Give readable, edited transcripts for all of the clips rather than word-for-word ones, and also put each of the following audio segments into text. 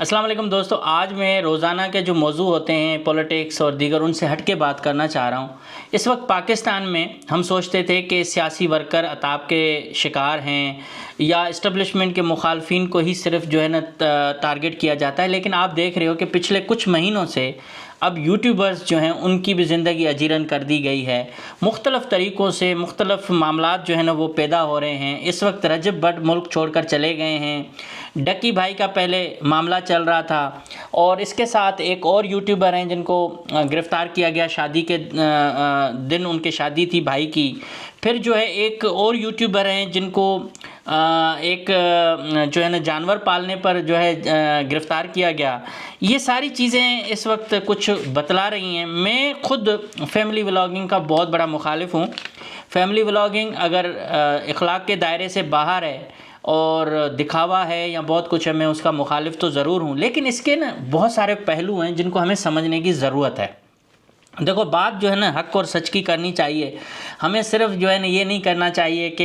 अस्सलाम वालेकुम दोस्तों, आज मैं रोज़ाना के जो मौजू होते हैं पॉलिटिक्स और दीगर उनसे हट के बात करना चाह रहा हूँ। इस वक्त पाकिस्तान में हम सोचते थे कि सियासी वर्कर अताब के शिकार हैं या इस्टेब्लिशमेंट के मुखालफिन को ही सिर्फ जो है ना टारगेट किया जाता है, लेकिन आप देख रहे हो कि पिछले कुछ महीनों से अब यूट्यूबर्स जो हैं उनकी भी ज़िंदगी अजीरन कर दी गई है। मुख्तलिफ़ तरीक़ों से मुख्तलिफ़ मामलात जो है ना वो पैदा हो रहे हैं। इस वक्त रजब भट्ट मुल्क छोड़कर चले गए हैं। डक्की भाई का पहले मामला चल रहा था और इसके साथ एक और यूट्यूबर हैं जिनको गिरफ़्तार किया गया। शादी के दिन उनकी शादी थी भाई की। फिर जो है एक और यूट्यूबर हैं जिनको एक जो है ना जानवर पालने पर जो है गिरफ़्तार किया गया। ये सारी चीज़ें इस वक्त कुछ बतला रही हैं। मैं ख़ुद फैमिली व्लॉगिंग का बहुत बड़ा मुखालिफ हूँ। फैमिली व्लॉगिंग अगर इखलाक के दायरे से बाहर है और दिखावा है या बहुत कुछ है, मैं उसका मुखालिफ तो ज़रूर हूँ, लेकिन इसके ना बहुत सारे पहलू हैं जिनको हमें समझने की ज़रूरत है। देखो, बात जो है ना हक़ और सच की करनी चाहिए। हमें सिर्फ जो है ना ये नहीं करना चाहिए कि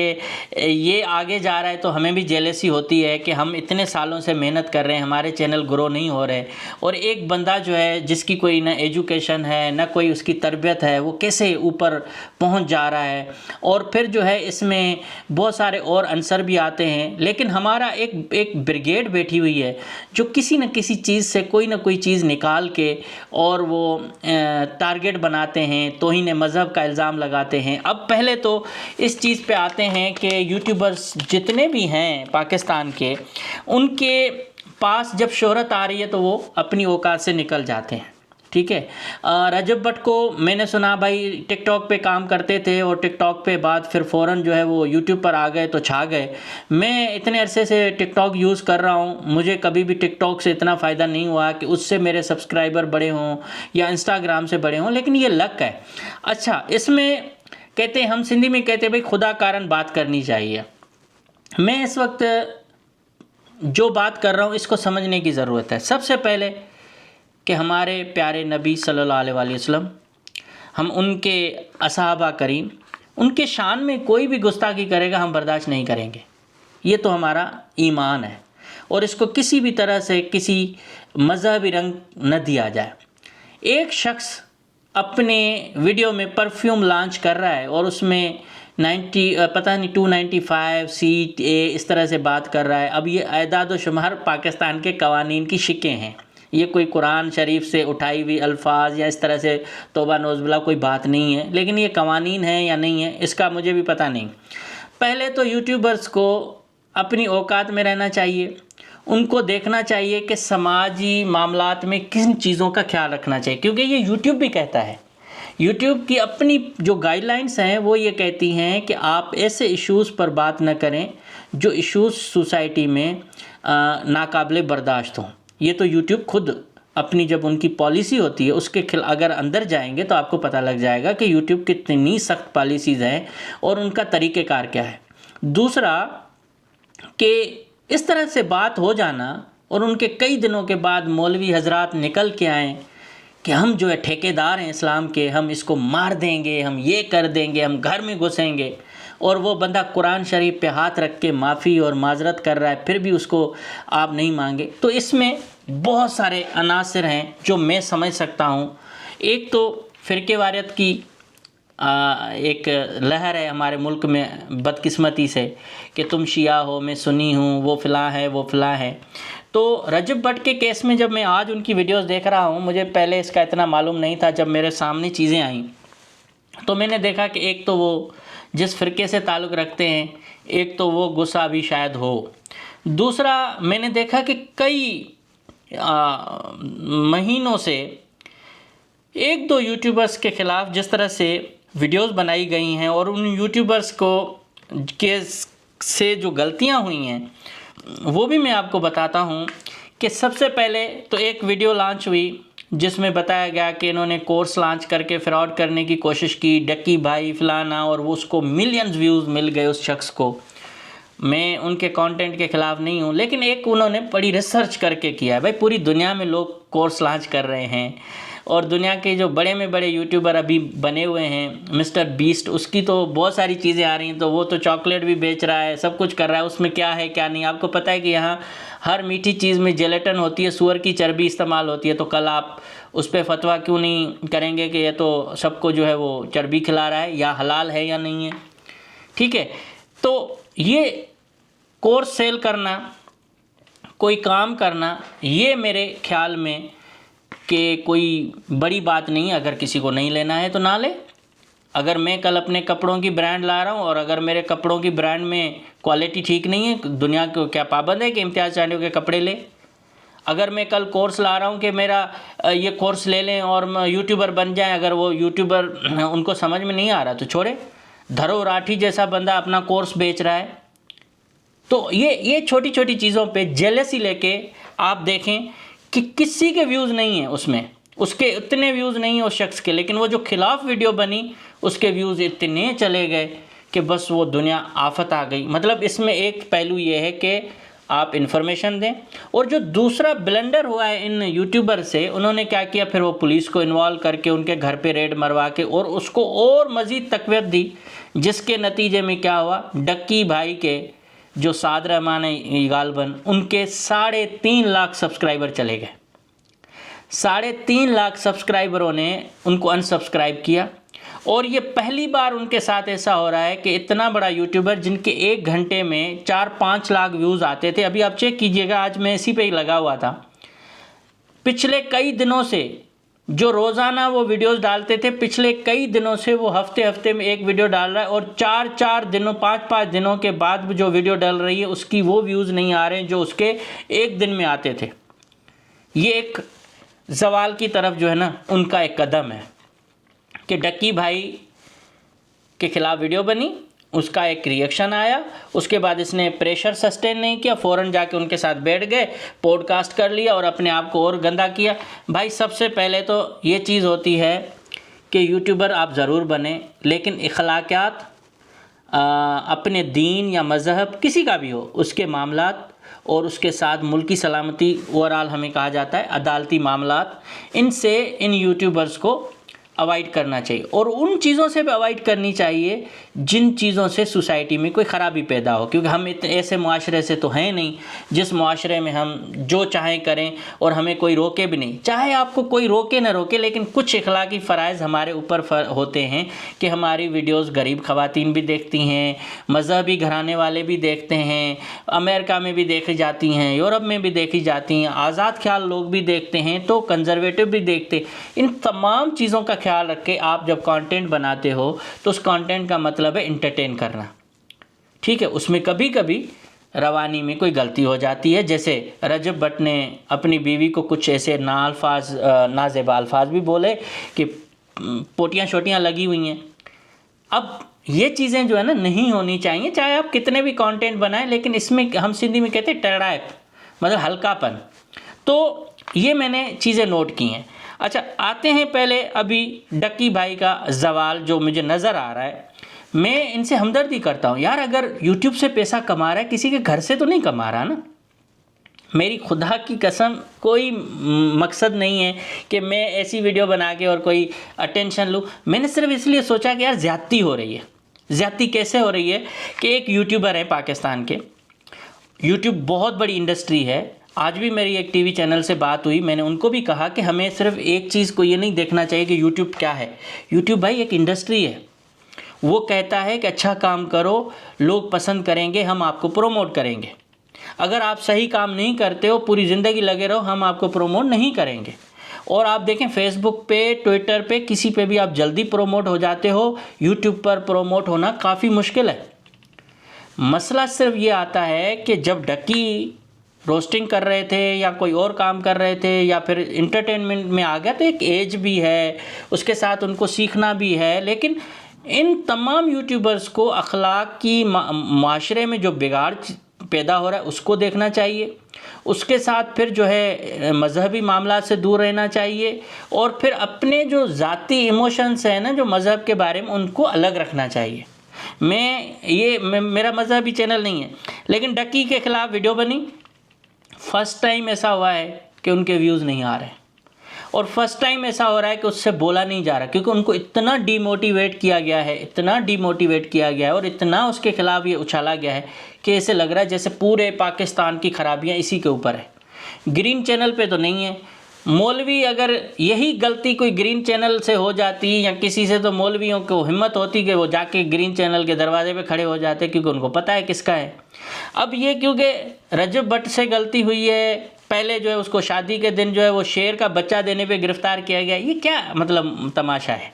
ये आगे जा रहा है तो हमें भी जेलसी होती है कि हम इतने सालों से मेहनत कर रहे हैं, हमारे चैनल ग्रो नहीं हो रहे, और एक बंदा जो है जिसकी कोई ना एजुकेशन है ना कोई उसकी तरबियत है, वो कैसे ऊपर पहुंच जा रहा है। और फिर जो है इसमें बहुत सारे और अंसर भी आते हैं, लेकिन हमारा एक ब्रिगेड बैठी हुई है जो किसी न किसी चीज़ से कोई ना कोई चीज़ निकाल के और वो टारगेट बनाते हैं, तौहीन मज़हब का इल्ज़ाम लगाते हैं। अब पहले तो इस चीज़ पे आते हैं कि यूट्यूबर्स जितने भी हैं पाकिस्तान के, उनके पास जब शोहरत आ रही है तो वो अपनी औकात से निकल जाते हैं। ठीक है, रजब भट्ट को मैंने सुना भाई टिकटॉक पे काम करते थे और टिकटॉक पे बाद फिर फ़ौरन जो है वो यूट्यूब पर आ गए तो छा गए। मैं इतने अरसे से टिकटॉक यूज़ कर रहा हूँ, मुझे कभी भी टिकटॉक से इतना फ़ायदा नहीं हुआ कि उससे मेरे सब्सक्राइबर बड़े हों या इंस्टाग्राम से बड़े हों, लेकिन ये लक है। अच्छा, इसमें कहते हैं, हम सिंधी में कहते हैं भाई खुदा कारण बात करनी चाहिए। मैं इस वक्त जो बात कर रहा हूँ इसको समझने की ज़रूरत है। सबसे पहले कि हमारे प्यारे नबी सल्लल्लाहु अलैहि वसल्लम, हम उनके असहाबा करीम, उनके शान में कोई भी गुस्ताखी करेगा हम बर्दाश्त नहीं करेंगे। ये तो हमारा ईमान है और इसको किसी भी तरह से किसी मज़हबी रंग न दिया जाए। एक शख्स अपने वीडियो में परफ्यूम लॉन्च कर रहा है और उसमें 295 सीट ए इस तरह से बात कर रहा है। अब ये एदाद व शुमार पाकिस्तान के कवानीन की शिकें हैं, ये कोई कुरान शरीफ से उठाई हुई अल्फाज या इस तरह से तौबा नौज़बिल्ला कोई बात नहीं है, लेकिन ये कवानीन है या नहीं है इसका मुझे भी पता नहीं। पहले तो यूट्यूबर्स को अपनी औकात में रहना चाहिए, उनको देखना चाहिए कि समाजी मामलात में किन चीज़ों का ख्याल रखना चाहिए, क्योंकि ये यूट्यूब भी कहता है। यूट्यूब की अपनी जो गाइडलाइंस हैं वो ये कहती हैं कि आप ऐसे इश्यूज़ पर बात न करें जो इश्यूज़ सोसाइटी में नाकाबिले बर्दाश्त हों। ये तो यूट्यूब खुद अपनी जब उनकी पॉलिसी होती है उसके अगर अंदर जाएंगे तो आपको पता लग जाएगा कि यूट्यूब कितनी सख्त पॉलिसीज़ हैं और उनका तरीक़ेकार क्या है। दूसरा कि इस तरह से बात हो जाना और उनके कई दिनों के बाद मौलवी हजरात निकल के आएँ कि हम जो है ठेकेदार हैं इस्लाम के, हम इसको मार देंगे, हम ये कर देंगे, हम घर में घुसेंगे, और वो बंदा कुरान शरीफ पे हाथ रख के माफ़ी और माजरत कर रहा है, फिर भी उसको आप नहीं मांगे। तो इसमें बहुत सारे अनासर हैं जो मैं समझ सकता हूँ। एक तो फ़िरक़ेवारियत की एक लहर है हमारे मुल्क में बदकिस्मती से कि तुम शिया हो, मैं सुन्नी हूँ, वो फ़लाँ है, वो फ़लाँ है। तो रजब भट्ट के केस में जब मैं आज उनकी वीडियोस देख रहा हूँ, मुझे पहले इसका इतना मालूम नहीं था। जब मेरे सामने चीज़ें आईं तो मैंने देखा कि एक तो वो जिस फ़िरके से ताल्लुक़ रखते हैं, एक तो वो गुस्सा भी शायद हो। दूसरा, मैंने देखा कि कई महीनों से एक दो यूट्यूबर्स के ख़िलाफ़ जिस तरह से वीडियोस बनाई गई हैं और उन यूट्यूबर्स को से जो गलतियां हुई हैं वो भी मैं आपको बताता हूं। कि सबसे पहले तो एक वीडियो लॉन्च हुई जिसमें बताया गया कि इन्होंने कोर्स लॉन्च करके फ्रॉड करने की कोशिश की, डक्की भाई फलाना, और वो उसको मिलियंस व्यूज़ मिल गए उस शख्स को। मैं उनके कंटेंट के ख़िलाफ़ नहीं हूँ, लेकिन एक उन्होंने बड़ी रिसर्च करके किया है। भाई पूरी दुनिया में लोग कोर्स लॉन्च कर रहे हैं और दुनिया के जो बड़े में बड़े यूट्यूबर अभी बने हुए हैं, मिस्टर बीस्ट, उसकी तो बहुत सारी चीज़ें आ रही हैं, तो वो तो चॉकलेट भी बेच रहा है, सब कुछ कर रहा है, उसमें क्या है क्या नहीं। आपको पता है कि यहाँ हर मीठी चीज़ में जेलेटिन होती है, सूअर की चर्बी इस्तेमाल होती है, तो कल आप उस पर फतवा क्यों नहीं करेंगे कि ये तो सबको जो है वो चर्बी खिला रहा है, या हलाल है या नहीं है। ठीक है, तो ये कोर्स सेल करना, कोई काम करना, ये मेरे ख्याल में कि कोई बड़ी बात नहीं है। अगर किसी को नहीं लेना है तो ना ले। अगर मैं कल अपने कपड़ों की ब्रांड ला रहा हूँ और अगर मेरे कपड़ों की ब्रांड में क्वालिटी ठीक नहीं है, दुनिया को क्या पाबंद है कि इम्तियाज़ चांडियों के कपड़े ले। अगर मैं कल कोर्स ला रहा हूँ कि मेरा ये कोर्स ले लें और यूट्यूबर बन जाए, अगर वो यूट्यूबर उनको समझ में नहीं आ रहा तो छोड़े। धरो राठी जैसा बंदा अपना कोर्स बेच रहा है। तो ये छोटी छोटी चीज़ों पे जेलसी लेके आप देखें कि किसी के व्यूज़ नहीं है उसमें, उसके इतने व्यूज़ नहीं है उस शख्स के, लेकिन वो जो खिलाफ वीडियो बनी उसके व्यूज़ इतने चले गए कि बस वो दुनिया आफत आ गई। मतलब इसमें एक पहलू ये है कि आप इन्फॉर्मेशन दें, और जो दूसरा ब्लंडर हुआ है इन यूट्यूबर से, उन्होंने क्या किया, फिर वो पुलिस को इन्वॉल्व करके उनके घर पे रेड मरवा के और उसको और मज़ीद तक़वियत दी, जिसके नतीजे में क्या हुआ, डक्की भाई के जो साद रहमान है गालबन, उनके 3.5 लाख सब्सक्राइबर चले गए। 3.5 लाख सब्सक्राइबरों ने उनको अनसब्सक्राइब किया। और ये पहली बार उनके साथ ऐसा हो रहा है कि इतना बड़ा यूट्यूबर जिनके 1 घंटे में 4-5 लाख व्यूज़ आते थे, अभी आप चेक कीजिएगा, आज मैं इसी पे ही लगा हुआ था, पिछले कई दिनों से जो रोज़ाना वो वीडियोस डालते थे, पिछले कई दिनों से वो हफ्ते हफ्ते में एक वीडियो डाल रहा है, और 4-4 दिनों 5-5 दिनों के बाद जो वीडियो डाल रही है उसकी वो व्यूज़ नहीं आ रहे हैं जो उसके एक दिन में आते थे। ये एक ज़वाल की तरफ जो है ना उनका एक कदम है कि डक्की भाई के ख़िलाफ़ वीडियो बनी, उसका एक रिएक्शन आया, उसके बाद इसने प्रेशर सस्टेन नहीं किया, फ़ौरन जाके उनके साथ बैठ गए, पॉडकास्ट कर लिया और अपने आप को और गंदा किया। भाई सबसे पहले तो ये चीज़ होती है कि यूट्यूबर आप ज़रूर बने, लेकिन इखलाक़ियात अपने दीन या मज़हब किसी का भी हो, उसके मामलात और उसके साथ मुल्की सलामती, ओवरऑल हमें कहा जाता है अदालती मामलात, इनसे इन यूट्यूबर्स को अवॉइड करना चाहिए। और उन चीज़ों से भी अवॉइड करनी चाहिए जिन चीज़ों से सोसाइटी में कोई ख़राबी पैदा हो, क्योंकि हम ऐसे मुआशरे से तो हैं नहीं जिस मुआशरे में हम जो चाहें करें और हमें कोई रोके भी नहीं। चाहे आपको कोई रोके ना रोके, लेकिन कुछ इखलाकी फ़राइज़ हमारे ऊपर होते हैं कि हमारी वीडियोज़ गरीब ख़वातीन भी देखती हैं, मज़हबी घराने वाले भी देखते हैं, अमेरिका में भी देखी जाती हैं, यूरोप में भी देखी जाती हैं, आज़ाद ख्याल लोग भी देखते हैं, तो कंजर्वेटिव भी देखते। इन तमाम चीज़ों का ख्याल रख के आप जब कंटेंट बनाते हो तो उस कंटेंट का मतलब है इंटरटेन करना। ठीक है, उसमें कभी कभी रवानी में कोई गलती हो जाती है, जैसे रजब भट्ट ने अपनी बीवी को कुछ ऐसे नाजेबा अल्फाज भी बोले कि पोटियाँ शोटियाँ लगी हुई हैं। अब ये चीज़ें जो है ना नहीं होनी चाहिए, चाहे आप कितने भी कंटेंट बनाएं, लेकिन इसमें हम सिंधी में कहते हैं टड़ाइप, मतलब हल्कापन। तो ये मैंने चीज़ें नोट की हैं। अच्छा, आते हैं पहले अभी डक्की भाई का ज़वाल जो मुझे नज़र आ रहा है, मैं इनसे हमदर्दी करता हूँ यार, अगर यूट्यूब से पैसा कमा रहा है, किसी के घर से तो नहीं कमा रहा ना। मेरी खुदा की कसम कोई मकसद नहीं है कि मैं ऐसी वीडियो बना के और कोई अटेंशन लूँ। मैंने सिर्फ इसलिए सोचा कि यार ज़्यादती हो रही है। ज़्यादती कैसे हो रही है कि एक यूट्यूबर है पाकिस्तान के, यूट्यूब बहुत बड़ी इंडस्ट्री है। आज भी मेरी एक टीवी चैनल से बात हुई, मैंने उनको भी कहा कि हमें सिर्फ एक चीज़ को ये नहीं देखना चाहिए कि यूट्यूब क्या है। यूट्यूब भाई एक इंडस्ट्री है, वो कहता है कि अच्छा काम करो, लोग पसंद करेंगे, हम आपको प्रोमोट करेंगे। अगर आप सही काम नहीं करते हो, पूरी ज़िंदगी लगे रहो, हम आपको प्रोमोट नहीं करेंगे। और आप देखें फेसबुक पे, ट्विटर पे, किसी पे भी आप जल्दी प्रोमोट हो जाते हो, यूट्यूब पर प्रोमोट होना काफ़ी मुश्किल है। मसला सिर्फ ये आता है कि जब डक्की रोस्टिंग कर रहे थे या कोई और काम कर रहे थे या फिर इंटरटेनमेंट में आ गया, तो एक एज भी है, उसके साथ उनको सीखना भी है। लेकिन इन तमाम यूट्यूबर्स को अखलाक की माशरे में जो बिगाड़ पैदा हो रहा है उसको देखना चाहिए, उसके साथ फिर जो है मज़हबी मामला से दूर रहना चाहिए, और फिर अपने जो ज़ाती इमोशंस हैं ना जो मज़हब के बारे में, उनको अलग रखना चाहिए। मेरा मज़हबी चैनल नहीं है, लेकिन डक्की के ख़िलाफ़ वीडियो बनी, फर्स्ट टाइम ऐसा हुआ है कि उनके व्यूज़ नहीं आ रहे, और फर्स्ट टाइम ऐसा हो रहा है कि उससे बोला नहीं जा रहा, क्योंकि उनको इतना डीमोटिवेट किया गया है, इतना डीमोटिवेट किया गया है और इतना उसके खिलाफ ये उछाला गया है कि ऐसे लग रहा है जैसे पूरे पाकिस्तान की खराबियाँ इसी के ऊपर है। ग्रीन चैनल पे तो नहीं है। मौलवी, अगर यही गलती कोई ग्रीन चैनल से हो जाती या किसी से, तो मौलवियों को हिम्मत होती कि वो जाके ग्रीन चैनल के दरवाजे पे खड़े हो जाते, क्योंकि उनको पता है किसका है। अब ये क्योंकि रजब भट्ट से गलती हुई है, पहले जो है उसको शादी के दिन जो है वो शेर का बच्चा देने पे गिरफ्तार किया गया। ये क्या मतलब तमाशा है?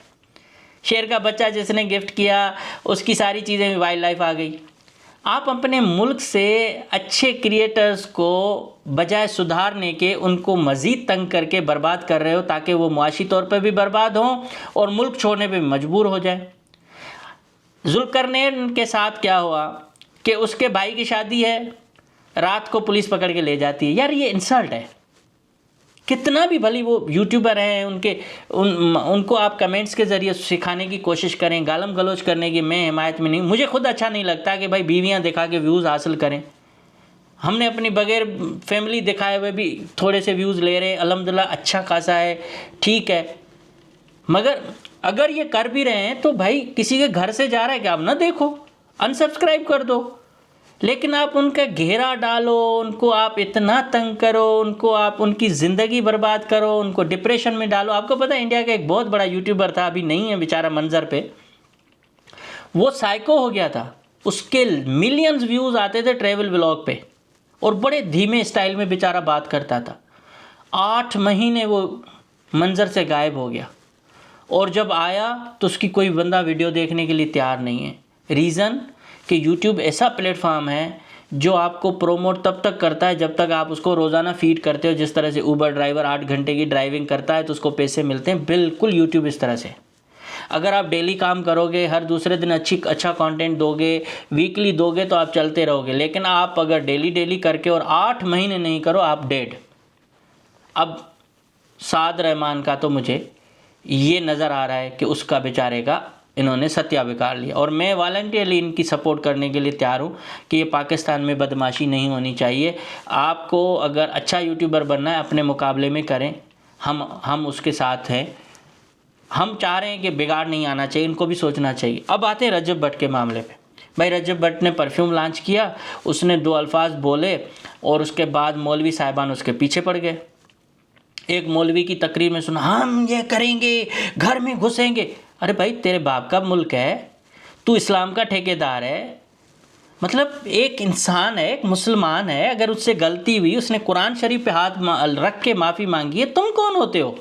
शेर का बच्चा जिसने गिफ्ट किया उसकी सारी चीज़ें भी वाइल्ड लाइफ आ गई। आप अपने मुल्क से अच्छे क्रिएटर्स को बजाय सुधारने के उनको मज़ीद तंग करके बर्बाद कर रहे हो, ताकि वो मुआशी तौर पर भी बर्बाद हों और मुल्क छोड़ने पे भी मजबूर हो जाए। जुल्करनैन के साथ क्या हुआ कि उसके भाई की शादी है, रात को पुलिस पकड़ के ले जाती है। यार ये इंसल्ट है। कितना भी भली वो यूट्यूबर हैं, उनको आप कमेंट्स के ज़रिए सिखाने की कोशिश करें, गालम गलोच करने की मैं हिमायत में नहीं। मुझे खुद अच्छा नहीं लगता कि भाई बीवियां दिखा के व्यूज़ हासिल करें। हमने अपनी बगैर फैमिली दिखाए हुए भी थोड़े से व्यूज़ ले रहे हैं, अल्हम्दुलिल्लाह अच्छा खासा है, ठीक है। मगर अगर ये कर भी रहे हैं तो भाई किसी के घर से जा रहा है कि आप ना देखो, अनसब्सक्राइब कर दो। लेकिन आप उनका घेरा डालो, उनको आप इतना तंग करो, उनको आप उनकी ज़िंदगी बर्बाद करो, उनको डिप्रेशन में डालो। आपको पता है इंडिया का एक बहुत बड़ा यूट्यूबर था, अभी नहीं है बेचारा मंजर पे, वो साइको हो गया था। उसके मिलियंस व्यूज़ आते थे ट्रैवल व्लॉग पे और बड़े धीमे स्टाइल में बेचारा बात करता था। 8 महीने वो मंजर से गायब हो गया और जब आया तो उसकी कोई बंदा वीडियो देखने के लिए तैयार नहीं है। रीज़न कि यूट्यूब ऐसा प्लेटफॉर्म है जो आपको प्रोमोट तब तक करता है जब तक आप उसको रोज़ाना फीड करते हो। जिस तरह से ऊबर ड्राइवर 8 घंटे की ड्राइविंग करता है तो उसको पैसे मिलते हैं, बिल्कुल यूट्यूब इस तरह से। अगर आप डेली काम करोगे, हर दूसरे दिन अच्छा कंटेंट दोगे, वीकली दोगे तो आप चलते रहोगे। लेकिन आप अगर डेली करके और 8 महीने नहीं करो, आप डेड। अब साद रहमान का तो मुझे ये नज़र आ रहा है कि उसका बेचारे का इन्होंने सत्याविकार लिया, और मैं वॉलंटियरली इनकी सपोर्ट करने के लिए तैयार हूँ कि ये पाकिस्तान में बदमाशी नहीं होनी चाहिए। आपको अगर अच्छा यूट्यूबर बनना है अपने मुकाबले में करें, हम उसके साथ हैं। हम चाह रहे हैं कि बिगाड़ नहीं आना चाहिए, इनको भी सोचना चाहिए। अब आते हैं रजब भट्ट के मामले पे। भाई रजब भट्ट ने परफ्यूम लॉन्च किया, उसने 2 अल्फाज बोले और उसके बाद मौलवी साहिबान उसके पीछे पड़ गए। एक मौलवी की तकरीर में सुना, हम ये करेंगे, घर में घुसेंगे। अरे भाई तेरे बाप का मुल्क है, तू इस्लाम का ठेकेदार है। मतलब एक इंसान है, एक मुसलमान है, अगर उससे गलती हुई, उसने कुरान शरीफ पे हाथ रख के माफ़ी मांगी है, तुम कौन होते हो?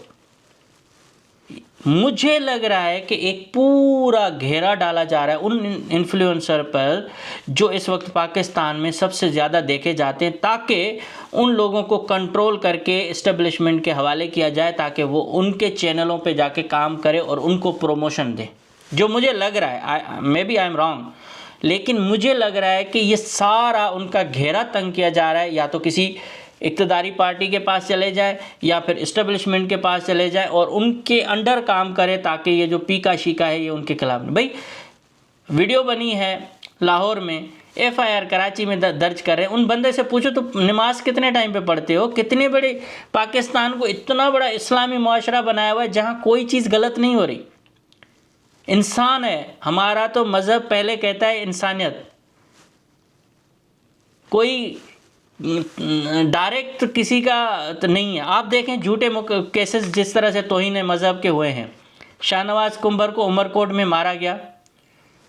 मुझे लग रहा है कि एक पूरा घेरा डाला जा रहा है उन इन्फ्लुएंसर पर जो इस वक्त पाकिस्तान में सबसे ज़्यादा देखे जाते हैं, ताकि उन लोगों को कंट्रोल करके इस्टेब्लिशमेंट के हवाले किया जाए, ताकि वो उनके चैनलों पे जाके काम करे और उनको प्रोमोशन दे। जो मुझे लग रहा है, may be I am wrong, लेकिन मुझे लग रहा है कि ये सारा उनका घेरा तंग किया जा रहा है। या तो किसी इक़्तिदारी पार्टी के पास चले जाए या फिर इस्टेब्लिशमेंट के पास चले जाए और उनके अंडर काम करे, ताकि ये जो पीका शीका है ये उनके खिलाफ नहीं। भाई वीडियो बनी है लाहौर में, FIR कराची में दर्ज कर रहे हैं। उन बंदे से पूछो तो नमाज कितने टाइम पे पढ़ते हो? कितने बड़े पाकिस्तान को इतना बड़ा इस्लामी मुआशरा बनाया हुआ है जहाँ कोई चीज़ गलत नहीं हो रही। इंसान है हमारा, तो मज़हब पहले कहता है इंसानियत। कोई डायरेक्ट किसी का तो नहीं है। आप देखें झूठे केसेस जिस तरह से तौहीन मज़हब के हुए हैं। शाहनवाज कुंबर को उमरकोट में मारा गया,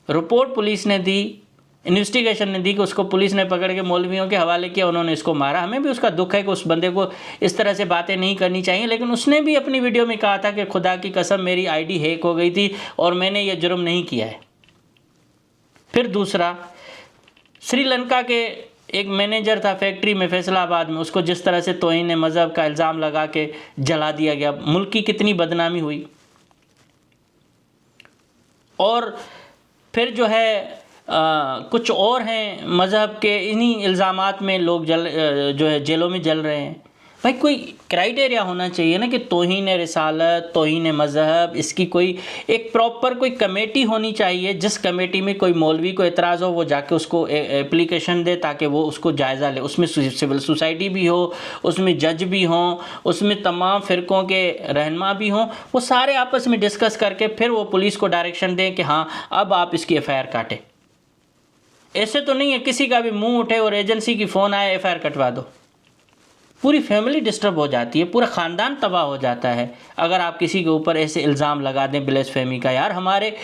रिपोर्ट पुलिस ने दी, इन्वेस्टिगेशन ने दी कि उसको पुलिस ने पकड़ के मौलवियों के हवाले किया, उन्होंने इसको मारा। हमें भी उसका दुख है कि उस बंदे को इस तरह से बातें नहीं करनी चाहिए, लेकिन उसने भी अपनी वीडियो में कहा था कि खुदा की कसम मेरी ID हैक हो गई थी और मैंने ये जुर्म नहीं किया है। फिर दूसरा, श्रीलंका के एक मैनेजर था फैक्ट्री में फैसलाबाद में, उसको जिस तरह से तौहीन मज़हब का इल्ज़ाम लगा के जला दिया गया। मुल्क की कितनी बदनामी हुई। और फिर जो है कुछ और हैं मज़हब के, इन्हीं इल्ज़ामात में लोग जो है जेलों में जल रहे हैं। भाई कोई क्राइटेरिया होना चाहिए ना कि तौहीन रिसालत, तौहीन मज़हब, इसकी कोई एक प्रॉपर कोई कमेटी होनी चाहिए, जिस कमेटी में कोई मौलवी को एतराज़ हो वो जाके उसको एप्लीकेशन दे ताकि वो उसको जायज़ा ले। उसमें सिविल सोसाइटी भी हो, उसमें जज भी हों, उसमें तमाम फ़िरक़ों के रहनुमा भी हों, वो सारे आपस में डिस्कस करके फिर वो पुलिस को डायरेक्शन दें कि हाँ अब आप इसकी FIR काटें। ऐसे तो नहीं है किसी का भी मुँह उठे और एजेंसी की फ़ोन आए FIR कटवा दो। पूरी फैमिली डिस्टर्ब हो जाती है, पूरा ख़ानदान तबाह हो जाता है अगर आप किसी के ऊपर ऐसे इल्ज़ाम लगा दें ब्लेसफेमी का। यार हमारे,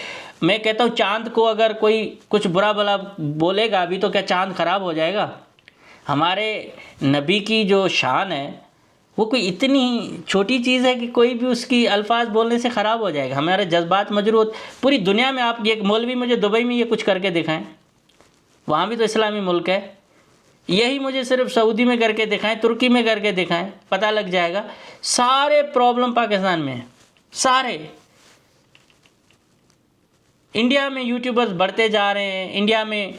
मैं कहता हूँ चाँद को अगर कोई कुछ बुरा भला बोलेगा अभी तो क्या चाँद ख़राब हो जाएगा? हमारे नबी की जो शान है वो कोई इतनी छोटी चीज़ है कि कोई भी उसकी अल्फाज बोलने से ख़राब हो जाएगा। हमारे जज्बात मजरूह पूरी दुनिया में। आप ये मौलवी मुझे दुबई में ये कुछ करके दिखाएं, वहाँ भी तो इस्लामी मुल्क है। यही मुझे सिर्फ सऊदी में करके दिखाएं, तुर्की में करके दिखाएं, पता लग जाएगा। सारे प्रॉब्लम पाकिस्तान में हैं, सारे। इंडिया में यूट्यूबर्स बढ़ते जा रहे हैं, इंडिया में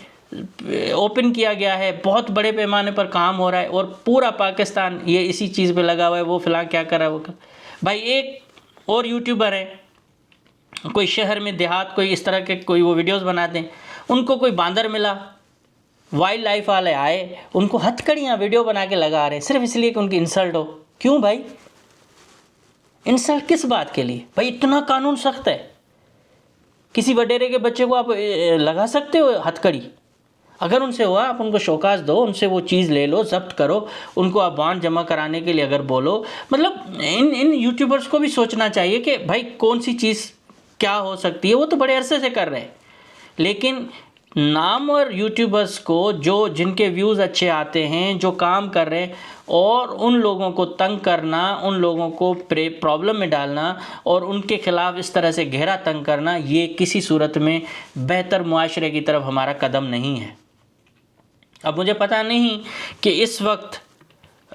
ओपन किया गया है, बहुत बड़े पैमाने पर काम हो रहा है और पूरा पाकिस्तान ये इसी चीज़ पे लगा हुआ है। वो फ़िलहाल क्या कर रहा है वो कर। भाई एक और यूट्यूबर है, कोई शहर में देहात कोई इस तरह के कोई वो वीडियोस बनाते हैं, उनको कोई बांदर मिला, वाइल्ड लाइफ वाले आए, उनको हथकड़ियाँ वीडियो बना के लगा रहे हैं सिर्फ इसलिए कि उनकी इंसल्ट हो। क्यों भाई? इंसल्ट किस बात के लिए? भाई इतना कानून सख्त है, किसी वडेरे के बच्चे को आप लगा सकते हो हथकड़ी? अगर उनसे हुआ आप उनको शौकास दो, उनसे वो चीज़ ले लो, जब्त करो, उनको आप बॉन्ड जमा कराने के लिए अगर बोलो। मतलब इन यूट्यूबर्स को भी सोचना चाहिए कि भाई कौन सी चीज़ क्या हो सकती है। वो तो बड़े अरसे से कर रहे हैं, लेकिन नामवर यूट्यूबर्स को जो जिनके व्यूज़ अच्छे आते हैं, जो काम कर रहे हैं, और उन लोगों को तंग करना, उन लोगों को प्रॉब्लम में डालना और उनके ख़िलाफ़ इस तरह से गहरा तंग करना, ये किसी सूरत में बेहतर मुआशरे की तरफ हमारा कदम नहीं है। अब मुझे पता नहीं कि इस वक्त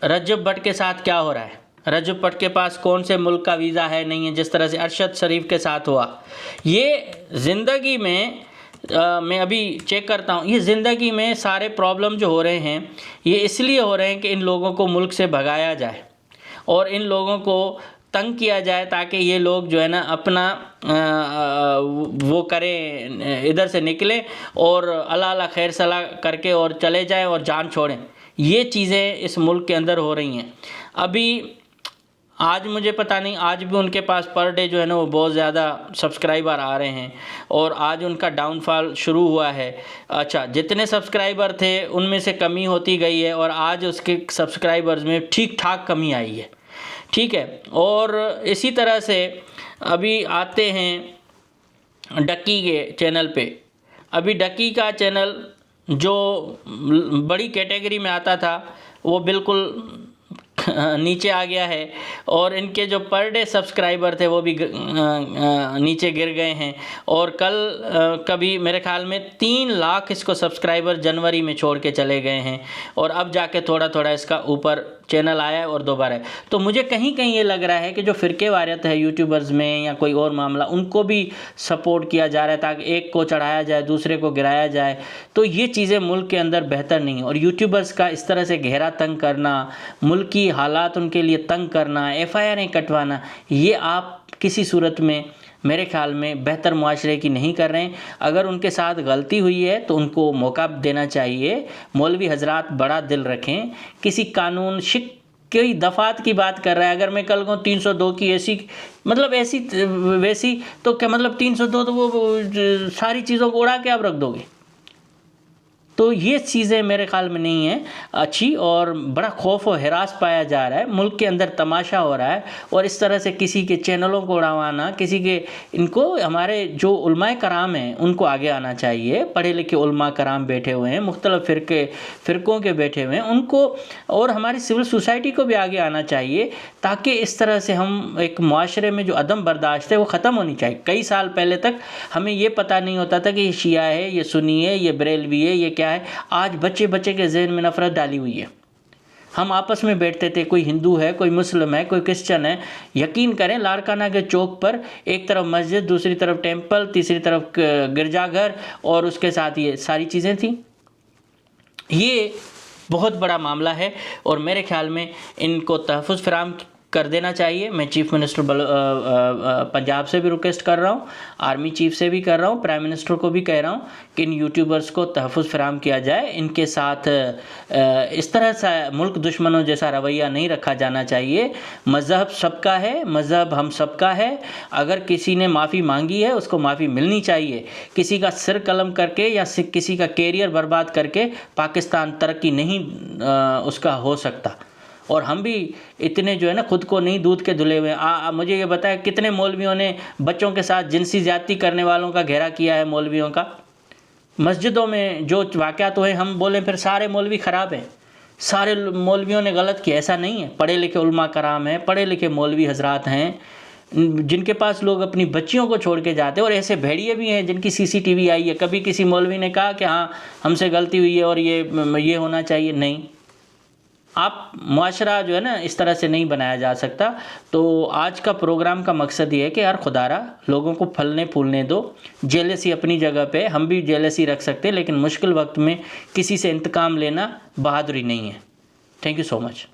रजब भट्ट के साथ क्या हो रहा है। रजब भट्ट के पास कौन से मुल्क का वीज़ा है नहीं है, जिस तरह से अरशद शरीफ के साथ हुआ। ये ज़िंदगी में मैं अभी चेक करता हूँ, ये ज़िंदगी में सारे प्रॉब्लम जो हो रहे हैं ये इसलिए हो रहे हैं कि इन लोगों को मुल्क से भगाया जाए और इन लोगों को तंग किया जाए ताकि ये लोग जो है ना अपना वो करें, इधर से निकलें और अल्लाह अल्लाह खैर सलाह करके और चले जाएं और जान छोड़ें। ये चीज़ें इस मुल्क के अंदर हो रही हैं। अभी आज मुझे पता नहीं, आज भी उनके पास पर डे जो है ना वो बहुत ज़्यादा सब्सक्राइबर आ रहे हैं और आज उनका डाउनफॉल शुरू हुआ है। अच्छा, जितने सब्सक्राइबर थे उनमें से कमी होती गई है और आज उसके सब्सक्राइबर्स में ठीक ठाक कमी आई है। ठीक है, और इसी तरह से अभी आते हैं डक्की के चैनल पे। अभी डक्की का चैनल जो बड़ी कैटेगरी में आता था वो बिल्कुल नीचे आ गया है और इनके जो पर डे सब्सक्राइबर थे वो भी नीचे गिर गए हैं। और कल कभी मेरे ख्याल में 3 लाख इसको सब्सक्राइबर जनवरी में छोड़ के चले गए हैं और अब जाके थोड़ा थोड़ा इसका ऊपर चैनल आया है और दोबारा है। तो मुझे कहीं कहीं ये लग रहा है कि जो फ़िरके वारियत है यूट्यूबर्स में या कोई और मामला, उनको भी सपोर्ट किया जा रहा है ताकि एक को चढ़ाया जाए दूसरे को गिराया जाए। तो ये चीज़ें मुल्क के अंदर बेहतर नहीं है। और यूट्यूबर्स का इस तरह से गहरा तंग करना, मुल्क की हालात उनके लिए तंग करना, FIR कटवाना, ये आप किसी सूरत में मेरे ख्याल में बेहतर मुआशरे की नहीं कर रहे हैं। अगर उनके साथ गलती हुई है तो उनको मौका देना चाहिए। मौलवी हजरात बड़ा दिल रखें, किसी कानून शिक कई दफ़ात की बात कर रहा है। अगर मैं कल को 302 की ऐसी मतलब ऐसी वैसी तो क्या मतलब 302 तो वो सारी चीज़ों को उड़ा के आप रख दोगे। तो ये चीज़ें मेरे ख्याल में नहीं है अच्छी और बड़ा खौफ और हिरास पाया जा रहा है। मुल्क के अंदर तमाशा हो रहा है और इस तरह से किसी के चैनलों को उड़ावाना, किसी के इनको हमारे जो उलमाए कराम हैं उनको आगे आना चाहिए। पढ़े लिखे उलमा कराम बैठे हुए हैं, मुख्तलिफ फ़िरक़ों के बैठे हुए हैं, उनको और हमारी सिविल सोसाइटी को भी आगे आना चाहिए ताकि इस तरह से हम एक मुआशरे में जो अदम बर्दाश्त है वो ख़त्म होनी चाहिए। कई साल पहले तक हमें ये पता नहीं होता था कि ये शिया है, ये सुन्नी है, ये बरेलवी है, ये क्या है। आज बच्चे बच्चे के ज़हन में नफरत डाली हुई है। हम आपस में बैठते थे, कोई हिंदू है, कोई मुस्लिम है, कोई क्रिश्चियन है। यकीन करें लाड़काना के चौक पर एक तरफ मस्जिद, दूसरी तरफ टेंपल, तीसरी तरफ गिरजाघर और उसके साथ ये सारी चीज़ें थी। ये बहुत बड़ा मामला है और मेरे ख्याल में इनको तहफ़्फ़ुज़ फराहम कर देना चाहिए। मैं चीफ़ मिनिस्टर पंजाब से भी रिक्वेस्ट कर रहा हूँ, आर्मी चीफ से भी कर रहा हूँ, प्राइम मिनिस्टर को भी कह रहा हूँ कि इन यूट्यूबर्स को तहफ़्फ़ुज़ फराहम किया जाए। इनके साथ इस तरह से मुल्क दुश्मनों जैसा रवैया नहीं रखा जाना चाहिए। मज़हब सबका है, मज़हब हम सबका है। अगर किसी ने माफ़ी मांगी है उसको माफ़ी मिलनी चाहिए। किसी का सिर कलम करके या किसी का कैरियर बर्बाद करके पाकिस्तान तरक्की नहीं उसका हो सकता। और हम भी इतने जो है ना खुद को नहीं दूध के धुले हुए। मुझे ये बताया कितने मौलवियों ने बच्चों के साथ जिनसी ज़्यादती करने वालों का घेरा किया है। मौलवियों का मस्जिदों में जो वाक़यात हुए, हम बोलें फिर सारे मौलवी ख़राब हैं, सारे मौलवियों ने गलत किया, ऐसा नहीं है। पढ़े लिखे उलमा कराम हैं, पढ़े लिखे मौलवी हजरात हैं जिनके पास लोग अपनी बच्चियों को छोड़ के जाते हैं। और ऐसे भेड़िए भी हैं जिनकी CCTV आई है। कभी किसी मौलवी ने कहा कि हाँ हमसे गलती हुई है और ये होना चाहिए? नहीं। आप मुआशरा जो है ना इस तरह से नहीं बनाया जा सकता। तो आज का प्रोग्राम का मकसद ये है कि यार खुदारा लोगों को फलने फूलने दो। जेलसी अपनी जगह पे, हम भी जेलसी रख सकते हैं, लेकिन मुश्किल वक्त में किसी से इंतकाम लेना बहादुरी नहीं है। Thank you so much.